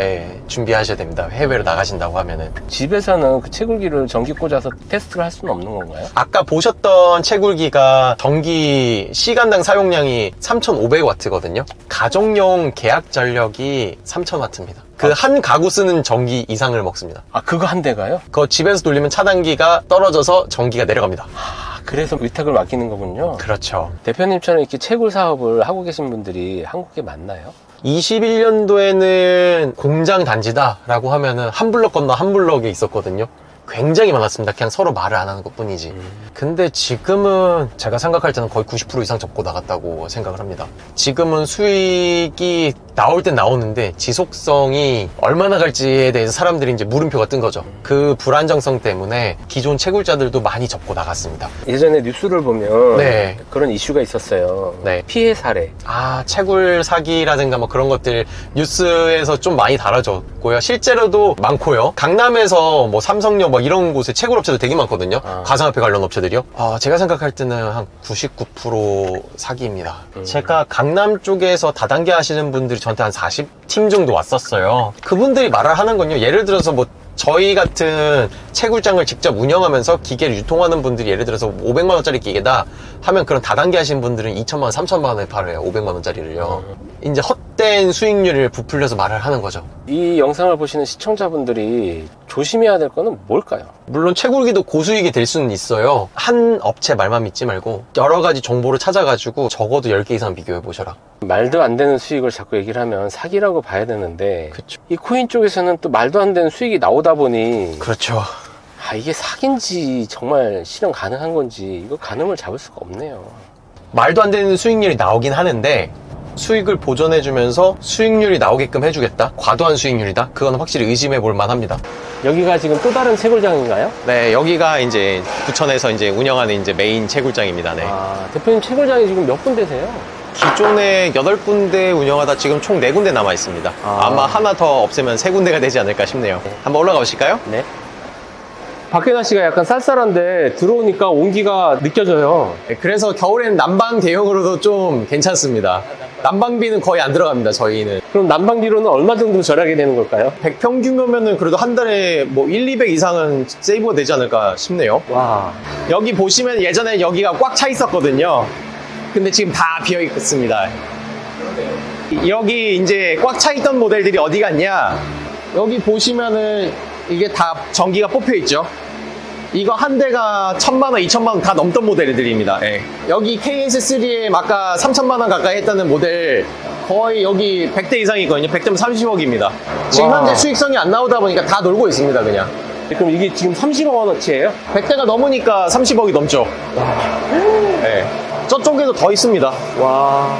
S2: 준비하셔야 됩니다. 해외로 나가신다고 하면은.
S1: 집에서는 그 채굴기를 전기 꽂아서 테스트를 할 수는 없는 건가요?
S2: 아까 보셨던 채굴기가 전기 시간당 사용량이 3,500W거든요. 가정용 계약 전력이 3,000W입니다. 그 한 가구 쓰는 전기 이상을 먹습니다.
S1: 아, 그거 한 대가요?
S2: 그거 집에서 돌리면 차단기가 떨어져서 전기가 내려갑니다.
S1: 아, 그래서 위탁을 맡기는 거군요.
S2: 그렇죠.
S1: 대표님처럼 이렇게 채굴 사업을 하고 계신 분들이 한국에 많나요?
S2: 21년도에는 공장 단지다라고 하면은 한 블럭 건너 한 블럭에 있었거든요. 굉장히 많았습니다. 그냥 서로 말을 안 하는 것 뿐이지. 근데 지금은 제가 생각할 때는 거의 90% 이상 접고 나갔다고 생각을 합니다. 지금은 수익이 나올 땐 나오는데 지속성이 얼마나 갈지에 대해서 사람들이 이제 물음표가 뜬 거죠. 그 불안정성 때문에 기존 채굴자들도 많이 접고 나갔습니다.
S1: 예전에 뉴스를 보면
S2: 네.
S1: 그런 이슈가 있었어요.
S2: 네.
S1: 피해 사례.
S2: 채굴 사기라든가 뭐 그런 것들 뉴스에서 좀 많이 다뤄졌고요. 실제로도 많고요. 강남에서 뭐 삼성역 뭐 이런 곳에 채굴 업체도 되게 많거든요. 가상화폐 관련 업체들이요. 제가 생각할 때는 한 99% 사기입니다. 제가 강남 쪽에서 다단계 하시는 분들이 저한테 한 40팀 정도 왔었어요. 그분들이 말을 하는 건요. 예를 들어서 뭐 저희 같은 채굴장을 직접 운영하면서 기계를 유통하는 분들이 예를 들어서 500만 원짜리 기계다 하면 그런 다단계 하신 분들은 2천만 원, 3천만 원에 팔아요. 500만 원짜리를요. 이제 헛된 수익률을 부풀려서 말을 하는 거죠.
S1: 이 영상을 보시는 시청자분들이 조심해야 될 거는 뭘까요?
S2: 물론 채굴기도 고수익이 될 수는 있어요. 한 업체 말만 믿지 말고 여러 가지 정보를 찾아가지고 적어도 10개 이상 비교해 보셔라.
S1: 말도 안 되는 수익을 자꾸 얘기를 하면 사기라고 봐야 되는데
S2: 그쵸.
S1: 이 코인 쪽에서는 또 말도 안 되는 수익이 나오다 보니
S2: 그렇죠.
S1: 이게 사기인지 정말 실현 가능한 건지 이거 가늠을 잡을 수가 없네요.
S2: 말도 안 되는 수익률이 나오긴 하는데 수익을 보존해주면서 수익률이 나오게끔 해주겠다? 과도한 수익률이다? 그건 확실히 의심해 볼 만합니다.
S1: 여기가 지금 또 다른 채굴장인가요?
S3: 네, 여기가 이제 부천에서 이제 운영하는 이제 메인 채굴장입니다. 네.
S1: 대표님 채굴장이 지금 몇 군데세요?
S3: 기존에 8군데 운영하다 지금 총 4군데 남아 있습니다. 아마 하나 더 없애면 3군데가 되지 않을까 싶네요. 한번 올라가 보실까요?
S1: 네. 밖에 날씨가 약간 쌀쌀한데 들어오니까 온기가 느껴져요.
S3: 네, 그래서 겨울에는 난방 대용으로도 좀 괜찮습니다. 난방비는 거의 안 들어갑니다, 저희는.
S1: 그럼 난방비로는 얼마 정도 절약이 되는 걸까요?
S3: 100평균이면은 그래도 한 달에 뭐 1,200 이상은 세이브가 되지 않을까 싶네요.
S1: 와.
S3: 여기 보시면 예전에 여기가 꽉 차 있었거든요. 근데 지금 다 비어 있습니다. 여기 이제 꽉 차 있던 모델들이 어디 갔냐? 여기 보시면은 이게 다 전기가 뽑혀 있죠. 이거 한 대가 1,000만 원, 2,000만 원 다 넘던 모델들입니다. 예. 여기 KS3에 아까 3,000만 원 가까이 했다는 모델 거의 여기 100대 이상이 있거든요. 100대면 30억입니다. 지금
S1: 와.
S3: 현재 수익성이 안 나오다 보니까 다 놀고 있습니다, 그냥.
S1: 그럼 이게 지금 30억 원어치예요?
S3: 100대가 넘으니까 30억이 넘죠. 예. 저쪽에도 더 있습니다.
S1: 와.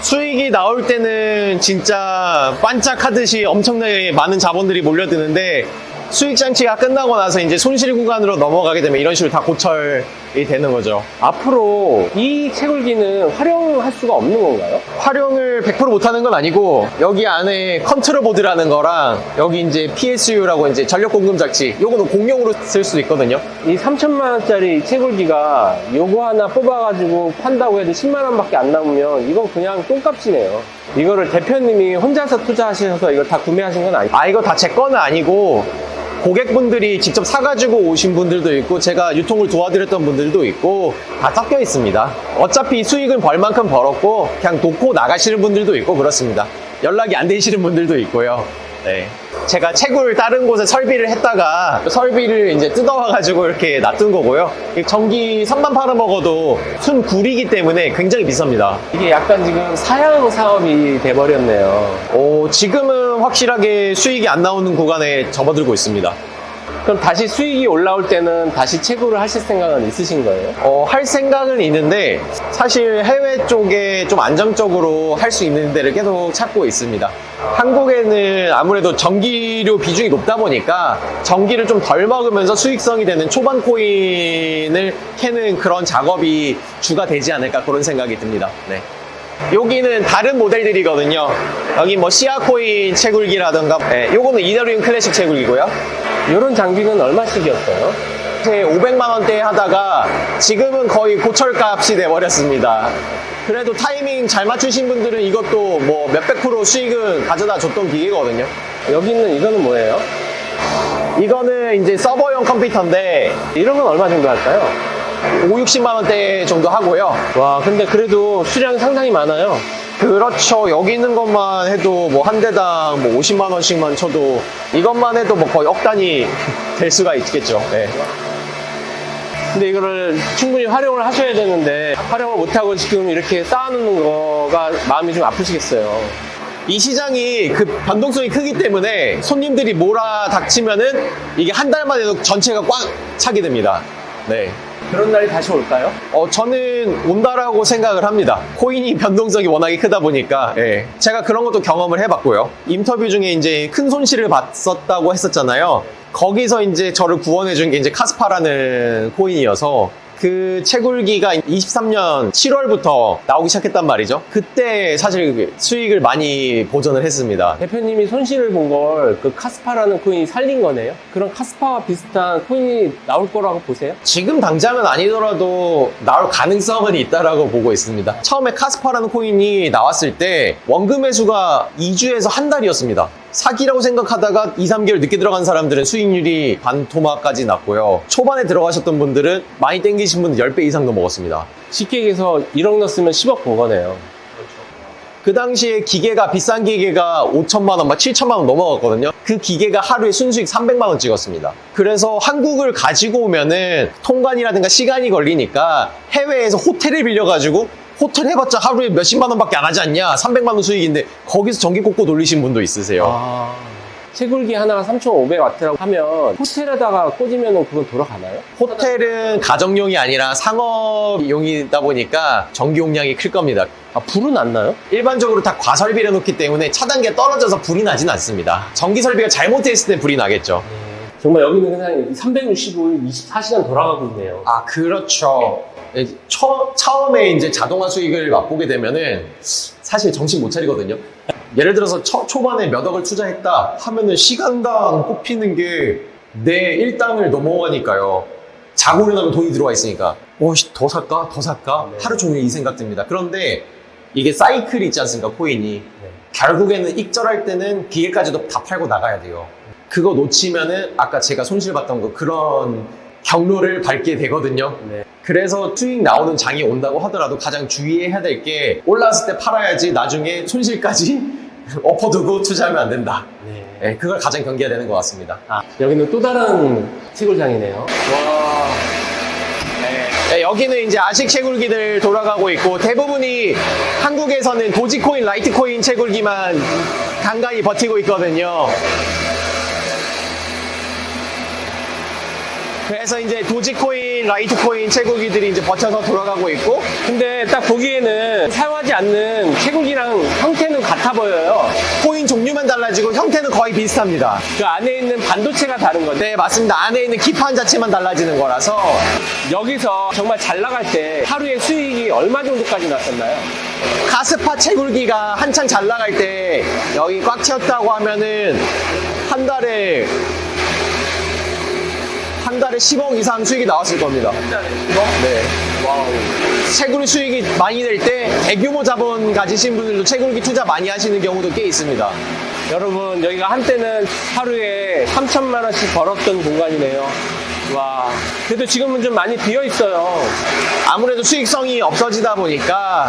S3: 수익이 나올 때는 진짜 반짝하듯이 엄청나게 많은 자본들이 몰려드는데 수익 장치가 끝나고 나서 이제 손실 구간으로 넘어가게 되면 이런 식으로 다 고철이 되는 거죠.
S1: 앞으로 이 채굴기는 활용할 수가 없는 건가요?
S3: 활용을 100% 못하는 건 아니고 여기 안에 컨트롤 보드라는 거랑 여기 이제 PSU라고 이제 전력 공급 장치 요거는 공용으로 쓸 수 있거든요.
S1: 이 3천만 원짜리 채굴기가 요거 하나 뽑아가지고 판다고 해도 10만 원밖에 안 남으면 이건 그냥 똥값이네요. 이거를 대표님이 혼자서 투자하셔서 이걸 다 구매하신 건 아니죠?
S3: 이거 다 제 거는 아니고 고객분들이 직접 사가지고 오신 분들도 있고 제가 유통을 도와드렸던 분들도 있고 다 섞여 있습니다. 어차피 수익은 벌 만큼 벌었고 그냥 놓고 나가시는 분들도 있고 그렇습니다. 연락이 안 되시는 분들도 있고요. 네. 제가 채굴 다른 곳에 설비를 했다가 설비를 이제 뜯어와가지고 이렇게 놔둔 거고요. 전기 3만 팔아먹어도 순 굴이기 때문에 굉장히 비쌉니다.
S1: 이게 약간 지금 사양 사업이 돼버렸네요.
S3: 지금은 확실하게 수익이 안 나오는 구간에 접어들고 있습니다.
S1: 그럼 다시 수익이 올라올 때는 다시 채굴을 하실 생각은 있으신 거예요?
S3: 할 생각은 있는데 사실 해외 쪽에 좀 안정적으로 할 수 있는 데를 계속 찾고 있습니다. 한국에는 아무래도 전기료 비중이 높다 보니까 전기를 좀 덜 먹으면서 수익성이 되는 초반 코인을 캐는 그런 작업이 주가 되지 않을까 그런 생각이 듭니다. 네. 여기는 다른 모델들이거든요. 여기 뭐 시아코인 채굴기라든가 요거는 이더리움 클래식 채굴기고요.
S1: 이런 장비는 얼마씩이었어요?
S3: 500만 원대 하다가 지금은 거의 고철값이 돼버렸습니다. 그래도 타이밍 잘 맞추신 분들은 이것도 뭐 몇백 프로 수익은 가져다 줬던 기계거든요.
S1: 여기 있는 이거는 뭐예요?
S3: 이거는 이제 서버용 컴퓨터인데
S1: 이런 건 얼마 정도 할까요?
S3: 60만 원대 정도 하고요.
S1: 와, 근데 그래도 수량이 상당히 많아요.
S3: 그렇죠. 여기 있는 것만 해도 뭐 한 대당 뭐 50만 원씩만 쳐도 이것만 해도 뭐 거의 억 단위 될 수가 있겠죠. 네.
S1: 근데 이거를 충분히 활용을 하셔야 되는데 활용을 못하고 지금 이렇게 쌓아놓는 거가 마음이 좀 아프시겠어요.
S3: 이 시장이 그 변동성이 크기 때문에 손님들이 몰아닥치면은 이게 한 달만 해도 전체가 꽉 차게 됩니다. 네.
S1: 그런 날이 다시 올까요?
S3: 저는 온다라고 생각을 합니다. 코인이 변동성이 워낙에 크다 보니까. 예. 제가 그런 것도 경험을 해봤고요. 인터뷰 중에 이제 큰 손실을 봤었다고 했었잖아요. 거기서 이제 저를 구원해준 게 이제 카스파라는 코인이어서 그 채굴기가 23년 7월부터 나오기 시작했단 말이죠. 그때 사실 수익을 많이 보전을 했습니다.
S1: 대표님이 손실을 본 걸 그 카스파라는 코인이 살린 거네요? 그런 카스파와 비슷한 코인이 나올 거라고 보세요?
S3: 지금 당장은 아니더라도 나올 가능성은 있다라고 보고 있습니다. 처음에 카스파라는 코인이 나왔을 때 원금 회수가 2주에서 한 달이었습니다. 사기라고 생각하다가 2, 3개월 늦게 들어간 사람들은 수익률이 반토막까지 났고요. 초반에 들어가셨던 분들은 많이 땡기신 분들 10배 이상도 먹었습니다.
S1: 쉽게 얘기해서 1억 넣었으면 10억 본 거네요.
S3: 그 당시에 기계가 비싼 기계가 5천만 원, 막 7천만 원 넘어갔거든요. 그 기계가 하루에 순수익 300만 원 찍었습니다. 그래서 한국을 가지고 오면은 통관이라든가 시간이 걸리니까 해외에서 호텔을 빌려가지고 호텔 해봤자 하루에 몇십만 원밖에 안 하지 않냐? 300만 원 수익인데 거기서 전기 꽂고 돌리신 분도 있으세요.
S1: 채굴기 하나가 3,500W라고 하면 호텔에다가 꽂으면 그건 돌아가나요?
S3: 호텔은 가정용이 아니라 상업용이다 보니까 전기 용량이 클 겁니다.
S1: 불은 안 나요?
S3: 일반적으로 다 과설비를 해놓기 때문에 차단기가 떨어져서 불이 나진 않습니다. 전기 설비가 잘못됐을 때 불이 나겠죠.
S1: 정말 여기는 그냥 365일 24시간 돌아가고 있네요.
S3: 아, 그렇죠. 처음에 이제 자동화 수익을 맛보게 되면은 사실 정신 못 차리거든요. 예를 들어서 초반에 몇 억을 투자했다 하면은 시간당 뽑히는 게 내 일당을 넘어가니까요. 자고 일어나면 돈이 들어와 있으니까 더 살까? 더 살까?
S1: 네.
S3: 하루 종일 이 생각 듭니다. 그런데 이게 사이클이 있지 않습니까? 코인이. 결국에는 익절할 때는 기계까지도 다 팔고 나가야 돼요. 그거 놓치면은 아까 제가 손실봤던 거 그런 경로를 밟게 되거든요.
S1: 네.
S3: 그래서 수익 나오는 장이 온다고 하더라도 가장 주의해야 될 게 올라왔을 때 팔아야지 나중에 손실까지 엎어두고 투자하면 안 된다. 네, 그걸 가장 경계해야 되는 것 같습니다.
S1: 여기는 또 다른 채굴장이네요.
S3: 네, 여기는 이제 아식 채굴기들 돌아가고 있고 대부분이 한국에서는 도지코인, 라이트코인 채굴기만 간간히 버티고 있거든요. 그래서 이제 도지코인, 라이트코인 채굴기들이 이제 버텨서 돌아가고 있고
S1: 근데 딱 보기에는 사용하지 않는 채굴기랑 형태는 같아 보여요.
S3: 코인 종류만 달라지고 형태는 거의 비슷합니다.
S1: 그 안에 있는 반도체가 다른 거죠.
S3: 네, 맞습니다. 안에 있는 기판 자체만 달라지는 거라서
S1: 여기서 정말 잘 나갈 때 하루에 수익이 얼마 정도까지 났었나요?
S3: 카스파 채굴기가 한창 잘 나갈 때 여기 꽉 채웠다고 하면은 한 달에 10억 이상 수익이 나왔을 겁니다. 네. 채굴 수익이 많이 될 때 대규모 자본 가지신 분들도 채굴기 투자 많이 하시는 경우도 꽤 있습니다.
S1: 여러분, 여기가 한때는 하루에 3천만 원씩 벌었던 공간이네요. 와, 그래도 지금은 좀 많이 비어 있어요.
S3: 아무래도 수익성이 없어지다 보니까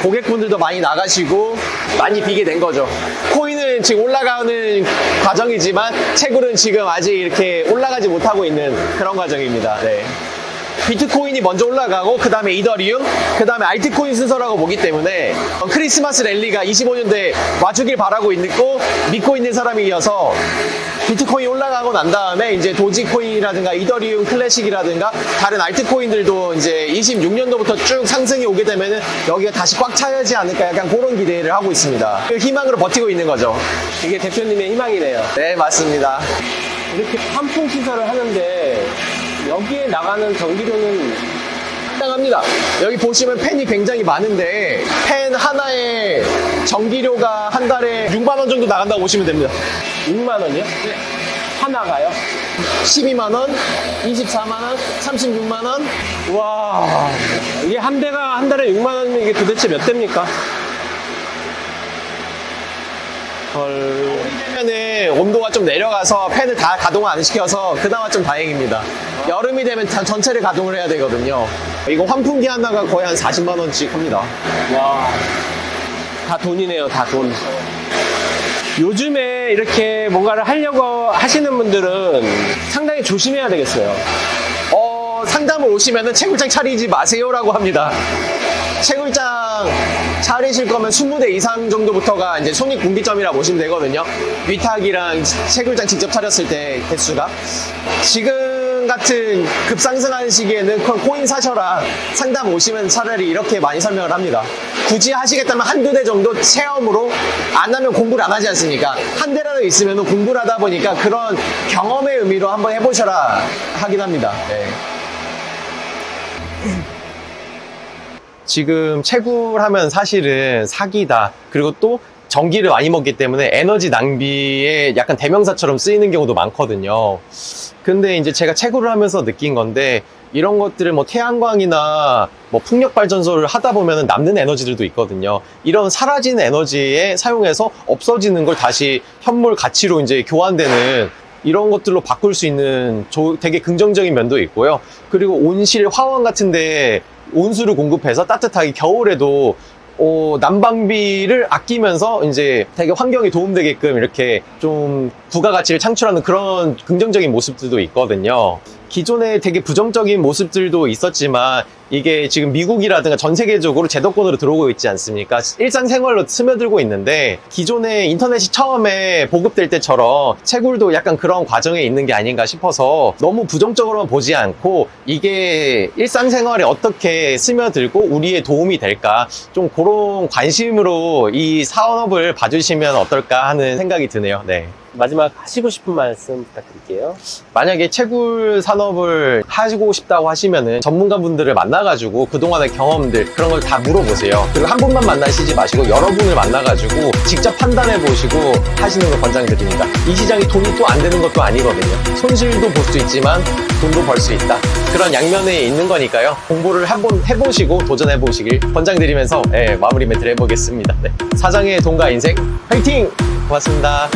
S3: 고객분들도 많이 나가시고 많이 비게 된 거죠. 코인은 지금 올라가는 과정이지만 채굴은 지금 아직 이렇게 올라가지 못하고 있는 그런 과정입니다. 네. 비트코인이 먼저 올라가고 그 다음에 이더리움, 그 다음에 알트코인 순서라고 보기 때문에 크리스마스 랠리가 25년대에 와주길 바라고 있고 믿고 있는 사람이어서 비트코인 올라가고 난 다음에 이제 도지코인이라든가 이더리움 클래식이라든가 다른 알트코인들도 이제 26년도부터 쭉 상승이 오게 되면은 여기가 다시 꽉 차야지 않을까 약간 그런 기대를 하고 있습니다. 그 희망으로 버티고 있는 거죠.
S1: 이게 대표님의 희망이네요.
S3: 네, 맞습니다.
S1: 이렇게 환풍 시설을 하는데 여기에 나가는 전기료는
S3: 상당합니다. 여기 보시면 팬이 굉장히 많은데 팬 하나에 전기료가 한 달에 6만 원 정도 나간다고 보시면 됩니다.
S1: 6만 원이요? 하나가요?
S3: 12만원, 24만원, 36만원.
S1: 와, 이게 한 대가 한 달에 6만 원이면 이게 도대체 몇 대입니까? 헐.
S3: 그러면은 온도가 좀 내려가서 팬을 다 가동을 안 시켜서 그나마 좀 다행입니다. 여름이 되면 전체를 가동을 해야 되거든요. 이거 환풍기 하나가 거의 한 40만원씩 합니다.
S1: 와, 다 돈이네요, 다 돈. 요즘에 이렇게 뭔가를 하려고 하시는 분들은 상당히 조심해야 되겠어요.
S3: 상담을 오시면은 채굴장 차리지 마세요라고 합니다. 채굴장 차리실 거면 20대 이상 정도부터가 이제 손익분기점이라 보시면 되거든요. 위탁이랑 채굴장 직접 차렸을 때 개수가. 지금 같은 급상승하는 시기에는 코인 사셔라. 상담 오시면 차라리 이렇게 많이 설명을 합니다. 굳이 하시겠다면 한두 대 정도 체험으로, 안 하면 공부를 안 하지 않습니까? 한 대라도 있으면 공부를 하다 보니까 그런 경험의 의미로 한번 해보셔라 하긴 합니다. 네. 지금 채굴하면 사실은 사기다. 그리고 또 전기를 많이 먹기 때문에 에너지 낭비의 약간 대명사처럼 쓰이는 경우도 많거든요. 근데 이제 제가 채굴을 하면서 느낀 건데, 이런 것들을 뭐 태양광이나 뭐 풍력발전소를 하다 보면 남는 에너지들도 있거든요. 이런 사라지는 에너지에 사용해서 없어지는 걸 다시 현물 가치로 이제 교환되는 이런 것들로 바꿀 수 있는 되게 긍정적인 면도 있고요. 그리고 온실 화원 같은데 온수를 공급해서 따뜻하게 겨울에도 난방비를 아끼면서 이제 되게 환경에 도움되게끔 이렇게 좀 부가가치를 창출하는 그런 긍정적인 모습들도 있거든요. 기존에 되게 부정적인 모습들도 있었지만 이게 지금 미국이라든가 전 세계적으로 제도권으로 들어오고 있지 않습니까? 일상생활로 스며들고 있는데, 기존에 인터넷이 처음에 보급될 때처럼 채굴도 약간 그런 과정에 있는 게 아닌가 싶어서 너무 부정적으로만 보지 않고 이게 일상생활에 어떻게 스며들고 우리의 도움이 될까, 좀 그런 관심으로 이 사업을 봐주시면 어떨까 하는 생각이 드네요. 네.
S1: 마지막 하시고 싶은 말씀 부탁드릴게요.
S3: 만약에 채굴 산업을 하시고 싶다고 하시면은 전문가분들을 만나가지고 그동안의 경험들 그런 걸 다 물어보세요. 그리고 한 분만 만나시지 마시고 여러 분을 만나가지고 직접 판단해보시고 하시는 걸 권장드립니다. 이 시장이 돈이 또 안 되는 것도 아니거든요. 손실도 볼 수 있지만 돈도 벌 수 있다. 그런 양면에 있는 거니까요. 공부를 한번 해보시고 도전해보시길 권장드리면서 마무리 멘트를 해보겠습니다. 네. 사장의 돈과 인생 화이팅! 고맙습니다.